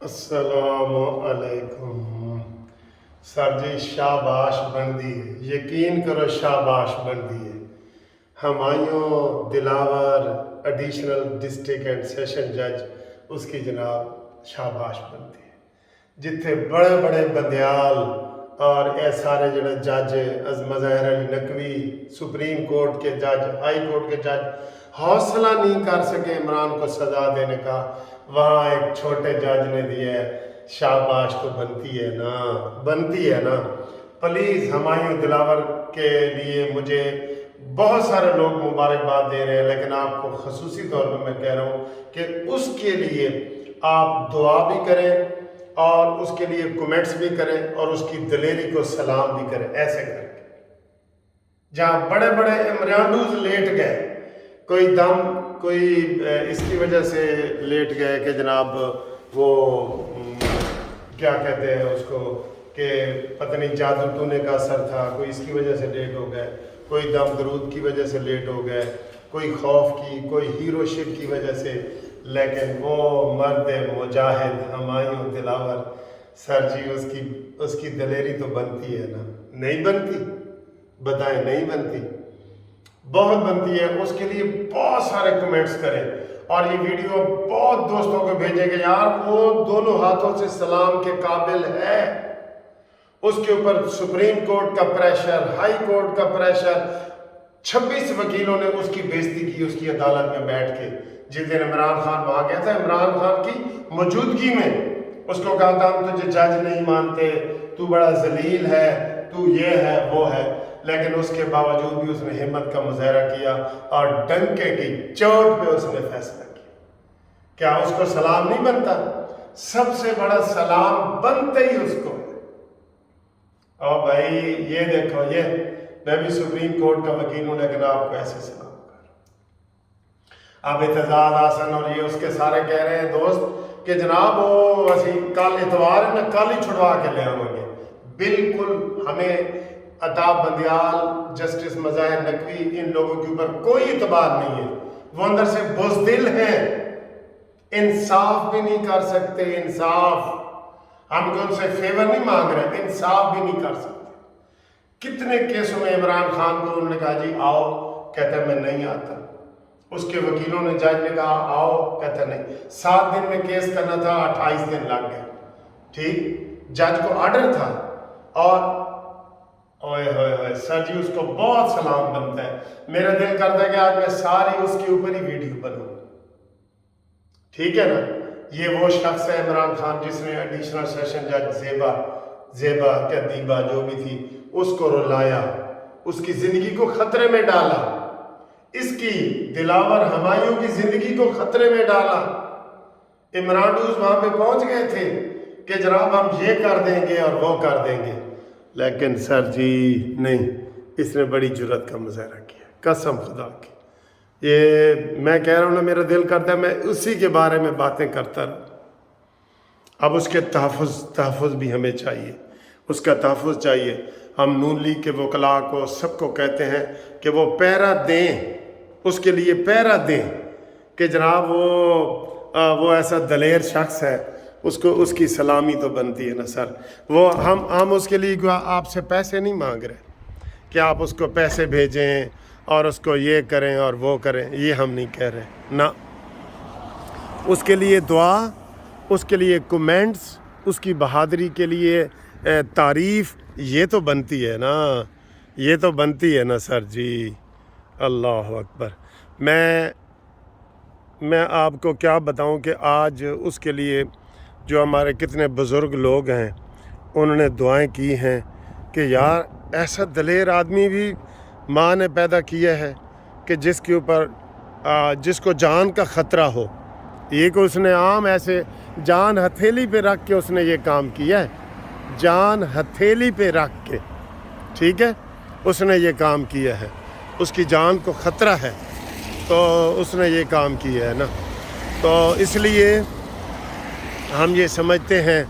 السلام علیکم سر جی، شاباش بندی ہے، یقین کرو شاباش بندی ہے۔ ہمایوں دلاور ایڈیشنل ڈسٹرکٹ اینڈ سیشن جج اس کی جناب شاباش بندی ہے، جتھے بڑے بڑے بندیال اور اے سارے جڑے جج از مظاہر علی نقوی سپریم کورٹ کے جج، ہائی کورٹ کے جج حوصلہ نہیں کر سکے عمران کو سزا دینے کا، وہاں ایک چھوٹے جج نے دیا ہے۔ شاباش تو بنتی ہے نا، بنتی ہے نا۔ پلیز ہمایوں دلاور کے لیے مجھے بہت سارے لوگ مبارکباد دے رہے ہیں، لیکن آپ کو خصوصی طور پر میں کہہ رہا ہوں کہ اس کے لیے آپ دعا بھی کریں اور اس کے لیے کمنٹس بھی کریں اور اس کی دلیری کو سلام بھی کریں، ایسے کر کے جہاں بڑے بڑے امریانڈوز لیٹ گئے، کوئی دم کوئی اس کی وجہ سے لیٹ گئے کہ جناب وہ کیا کہتے ہیں اس کو کہ پتہ نہیں جادو ٹونے کا اثر تھا، کوئی اس کی وجہ سے لیٹ ہو گئے، کوئی دم درود کی وجہ سے لیٹ ہو گئے، کوئی خوف کی، کوئی ہیرو شپ کی وجہ سے، لیکن وہ مرد مجاہد ہمایوں دلاور سر جی اس کی دلیری تو بنتی ہے نا، نہیں بنتی؟ بتائیں، نہیں بنتی؟ بہت بنتی ہے۔ اس کے لیے بہت سارے کمنٹس کریں اور یہ ویڈیو بہت دوستوں کو بھیجیں کہ یار وہ دونوں ہاتھوں سے سلام کے قابل ہے۔ اس کے اوپر سپریم کورٹ کا پریشر، ہائی کورٹ کا پریشر، 26 وکیلوں نے اس کی بےزتی کی اس کی عدالت میں بیٹھ کے۔ جس دن عمران خان وہاں گیا تھا، عمران خان کی موجودگی میں اس کو کہا تھا ہم تجھے جج نہیں مانتے، تو بڑا ذلیل ہے، تو یہ ہے وہ ہے، لیکن اس کے باوجود بھی اس نے ہمت کا مظاہرہ کیا اور ڈنکے کی چوٹ پہ اس نے فیصلہ کیا۔ کیا اس کو سلام نہیں بنتا؟ سب سے بڑا سلام بنتے ہی اس کو۔ اور بھائی یہ دیکھو، یہ میں بھی سپریم کورٹ کا وکیل ہوں لیکن آپ کو ایسے سلام کر، اب اعتزاز حسن اور یہ اس کے سارے کہہ رہے ہیں دوست کہ جناب وہ اسی کل اتوار ہے نا، کل ہی چھڑوا کے لے آؤں گے۔ بالکل ہمیں عطا بندیال، جسٹس مظاہر نقوی، ان لوگوں کے اوپر کوئی اعتبار نہیں ہے، وہ اندر سے بزدل ہیں، انصاف بھی نہیں کر سکتے۔ انصاف ہم کو ان سے فیور نہیں مانگ رہے، انصاف بھی نہیں کر سکتے۔ کتنے کیسوں میں عمران خان کو انہوں نے کہا جی آؤ، کہتا ہے میں نہیں آتا۔ اس کے وکیلوں نے جج نے کہا آؤ، کہتا نہیں۔ 7 دن میں کیس کرنا تھا، 28 دن لگ گئے۔ ٹھیک، جج کو آرڈر تھا اور اوئے ہوئے ہوئے سر جی اس کو بہت سلام بنتا ہے۔ میرا دل کرتا ہے کہ آج میں ساری اس کے اوپر ہی ویڈیو بنوں۔ ٹھیک ہے نا؟ یہ وہ شخص ہے عمران خان جس نے ایڈیشنل سیشن جج زیبا کیا دیبا جو بھی تھی اس کو رلایا، اس کی زندگی کو خطرے میں ڈالا، اس کی دلاور ہمایوں کی زندگی کو خطرے میں ڈالا۔ امرانڈوز وہاں پہ پہنچ گئے تھے کہ جناب ہم یہ کر دیں گے اور وہ کر دیں گے، لیکن سر جی نہیں، اس نے بڑی جرأت کا مظاہرہ کیا، قسم خدا کی۔ یہ میں کہہ رہا ہوں نا، میرا دل کرتا ہے میں اسی کے بارے میں باتیں کرتا رہوں۔ اب اس کے تحفظ بھی ہمیں چاہیے، اس کا تحفظ چاہیے۔ ہم نون لیگ کے وکلاء کو سب کو کہتے ہیں کہ وہ پیرا دیں، اس کے لیے پیرا دیں کہ جناب وہ ایسا دلیر شخص ہے، اس کی سلامی تو بنتی ہے نا سر۔ وہ ہم اس کے لیے آپ سے پیسے نہیں مانگ رہے کہ آپ اس کو پیسے بھیجیں اور اس کو یہ کریں اور وہ کریں، یہ ہم نہیں کہہ رہے نا۔ اس کے لیے دعا، اس کے لیے کومنٹس، اس کی بہادری کے لیے تعریف، یہ تو بنتی ہے نا، یہ تو بنتی ہے نا سر جی۔ اللہ اکبر۔ میں آپ کو کیا بتاؤں کہ آج اس کے لیے جو ہمارے کتنے بزرگ لوگ ہیں انہوں نے دعائیں کی ہیں کہ یار ایسا دلیر آدمی بھی ماں نے پیدا کیا ہے کہ جس کے اوپر جس کو جان کا خطرہ ہو۔ یہ کہ اس نے عام ایسے جان ہتھیلی پہ رکھ کے اس نے یہ کام کیا ہے، جان ہتھیلی پہ رکھ کے، ٹھیک ہے، اس نے یہ کام کیا ہے، اس کی جان کو خطرہ ہے تو اس نے یہ کام کیا ہے نا۔ تو اس لیے ہم یہ سمجھتے ہیں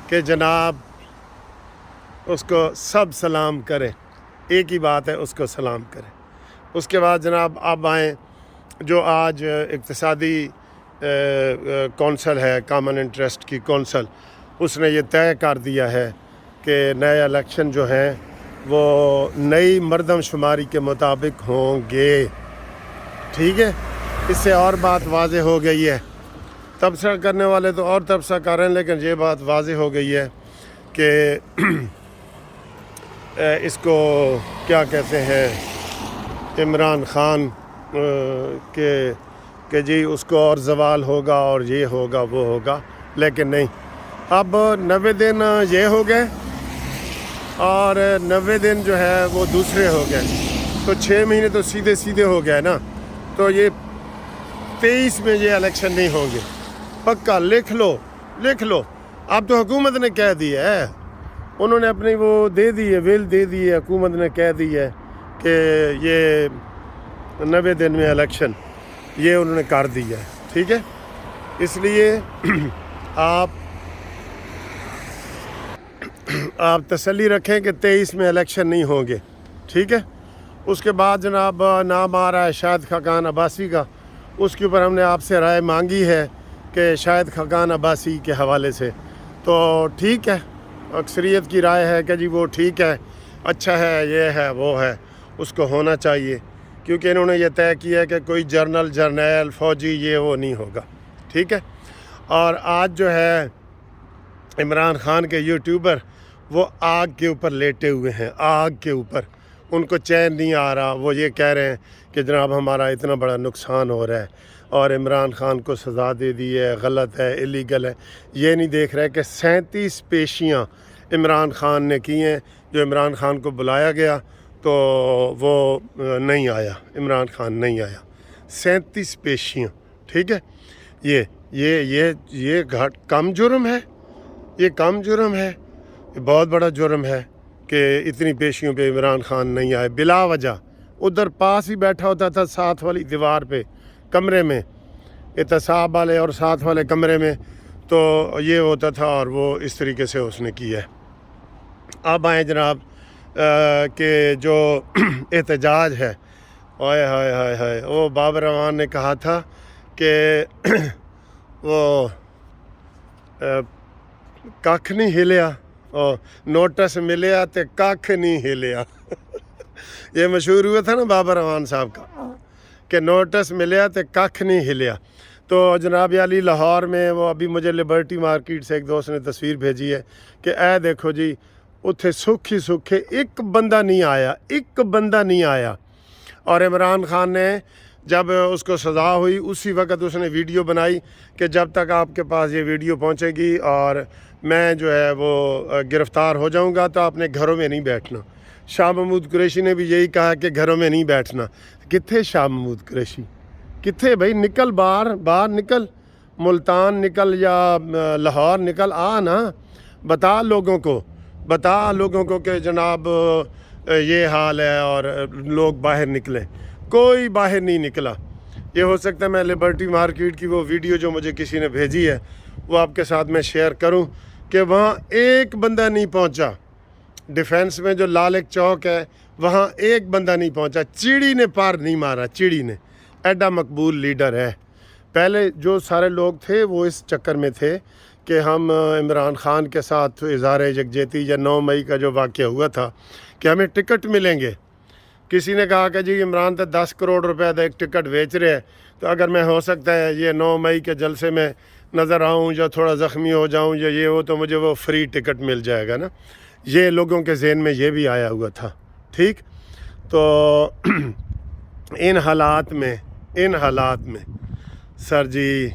کہ جناب اس کو سب سلام کریں، ایک ہی بات ہے، اس کو سلام کریں۔ اس کے بعد جناب اب آئیں جو آج اقتصادی کونسل ہے کامن انٹرسٹ کی کونسل، اس نے یہ طے کر دیا ہے کہ نئے الیکشن جو ہیں وہ نئی مردم شماری کے مطابق ہوں گے، ٹھیک ہے۔ اس سے اور بات واضح ہو گئی ہے، تبصرہ کرنے والے تو اور تبصرہ کر رہے ہیں، لیکن یہ بات واضح ہو گئی ہے کہ اس کو کیا کہتے ہیں عمران خان کہ جی اس کو اور زوال ہوگا اور یہ ہوگا وہ ہوگا، لیکن نہیں، اب 90 دن یہ ہو گئے اور 90 دن جو ہے وہ دوسرے ہو گئے، تو 6 مہینے تو سیدھے ہو گئے نا، تو یہ 23 میں یہ الیکشن نہیں ہوں گے، پکا لکھ لو۔ اب تو حکومت نے کہہ دیا ہے، انہوں نے اپنی وہ دے دی ہے، ویل دے دی ہے، حکومت نے کہہ دی ہے کہ یہ 90 دن میں الیکشن یہ انہوں نے کر دیا ہے، ٹھیک ہے۔ اس لیے آپ تسلی رکھیں کہ 23 میں الیکشن نہیں ہوں گے، ٹھیک ہے۔ اس کے بعد جناب نام آ رہا ہے شاہد خاقان عباسی کا، اس کے اوپر ہم نے آپ سے رائے مانگی ہے کہ شاہد خاقان عباسی کے حوالے سے، تو ٹھیک ہے، اکثریت کی رائے ہے کہ جی وہ ٹھیک ہے، اچھا ہے، یہ ہے وہ ہے، اس کو ہونا چاہیے، کیونکہ انہوں نے یہ طے کیا ہے کہ کوئی جرنیل فوجی یہ وہ نہیں ہوگا، ٹھیک ہے۔ اور آج جو ہے عمران خان کے یوٹیوبر وہ آگ کے اوپر لیٹے ہوئے ہیں، آگ کے اوپر، ان کو چین نہیں آ رہا، وہ یہ کہہ رہے ہیں کہ جناب ہمارا اتنا بڑا نقصان ہو رہا ہے اور عمران خان کو سزا دے دی ہے، غلط ہے، ایلیگل ہے، یہ نہیں دیکھ رہے کہ 37 پیشیاں عمران خان نے کی ہیں، جو عمران خان کو بلایا گیا تو وہ نہیں آیا، عمران خان نہیں آیا، 37 پیشیاں، ٹھیک ہے۔ یہ کم جرم ہے، یہ کم جرم ہے، یہ بہت بڑا جرم ہے کہ اتنی پیشیوں پہ عمران خان نہیں آئے بلا وجہ، ادھر پاس ہی بیٹھا ہوتا تھا ساتھ والی دیوار پہ کمرے میں، احتساب والے اور ساتھ والے کمرے میں، تو یہ ہوتا تھا اور وہ اس طریقے سے اس نے کیا ہے۔ اب آئیں جناب کہ جو احتجاج ہے، ہائے ہائے ہائے ہائے، وہ بابر اعوان نے کہا تھا کہ وہ کھ نہیں ہلیا، اور نوٹس ملیا تے کھ نہیں ہلیا یہ مشہور ہوا تھا نا بابر اعوان صاحب کا کہ نوٹس ملیا تے کھ نہیں ہلیا۔ تو جناب علی لاہور میں وہ ابھی مجھے لبرٹی مارکیٹ سے ایک دوست نے تصویر بھیجی ہے کہ اے دیکھو جی اتھے سکھے ایک بندہ نہیں آیا، اور عمران خان نے جب اس کو سزا ہوئی اسی وقت اس نے ویڈیو بنائی کہ جب تک آپ کے پاس یہ ویڈیو پہنچے گی اور میں جو ہے وہ گرفتار ہو جاؤں گا تو آپ نے گھروں میں نہیں بیٹھنا۔ شاہ محمود قریشی نے بھی یہی کہا کہ گھروں میں نہیں بیٹھنا۔ کتھے شاہ محمود قریشی، کتھے بھائی، نکل باہر نکل، ملتان نکل یا لاہور نکل، نا بتا لوگوں کو کہ جناب یہ حال ہے اور لوگ باہر نکلیں۔ کوئی باہر نہیں نکلا۔ یہ ہو سکتا ہے میں لبرٹی مارکیٹ کی وہ ویڈیو جو مجھے کسی نے بھیجی ہے وہ آپ کے ساتھ میں شیئر کروں کہ وہاں ایک بندہ نہیں پہنچا، ڈیفینس میں جو لال ایک چوک ہے وہاں ایک بندہ نہیں پہنچا، چیڑی نے پار نہیں مارا، چیڑی نے، ایڈا مقبول لیڈر ہے۔ پہلے جو سارے لوگ تھے وہ اس چکر میں تھے کہ ہم عمران خان کے ساتھ اظہار یکجہتی یا 9 مئی کا جو واقعہ ہوا تھا کہ ہمیں ٹکٹ ملیں گے، کسی نے کہا کہ جی عمران تو 10 کروڑ روپے کا ایک ٹکٹ بیچ رہے ہیں، تو اگر میں ہو سکتا ہے یہ 9 مئی کے جلسے میں نظر آؤں یا تھوڑا زخمی ہو جاؤں یا یہ ہو تو مجھے وہ فری ٹکٹ مل جائے گا نا، یہ لوگوں کے ذہن میں یہ بھی آیا ہوا تھا، ٹھیک۔ تو ان حالات میں سر جی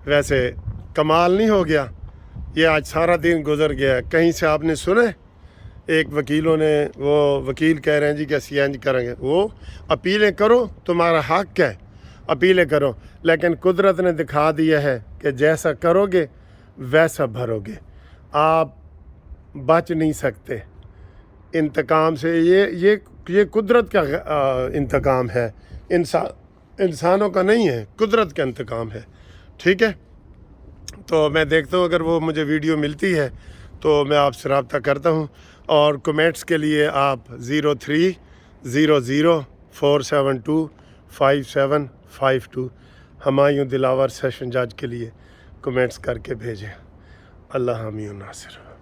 ویسے کمال نہیں ہو گیا، یہ آج سارا دن گزر گیا، کہیں سے آپ نے سنے ایک وکیلوں نے، وہ وکیل کہہ رہے ہیں جی کہ اسی انج کریں گے، وہ اپیلیں کرو، تمہارا حق ہے، اپیلیں کرو، لیکن قدرت نے دکھا دیا ہے کہ جیسا کرو گے ویسا بھرو گے، آپ بچ نہیں سکتے انتقام سے۔ یہ قدرت کا انتقام ہے، انسانوں کا نہیں ہے، قدرت کا انتقام ہے، ٹھیک ہے۔ تو میں دیکھتا ہوں اگر وہ مجھے ویڈیو ملتی ہے تو میں آپ سے رابطہ کرتا ہوں، اور کومینٹس کے لیے آپ 030047257552 ہمایوں دلاور سیشن جج کے لیے کمنٹس کر کے بھیجیں۔ اللہ حامی و ناصر۔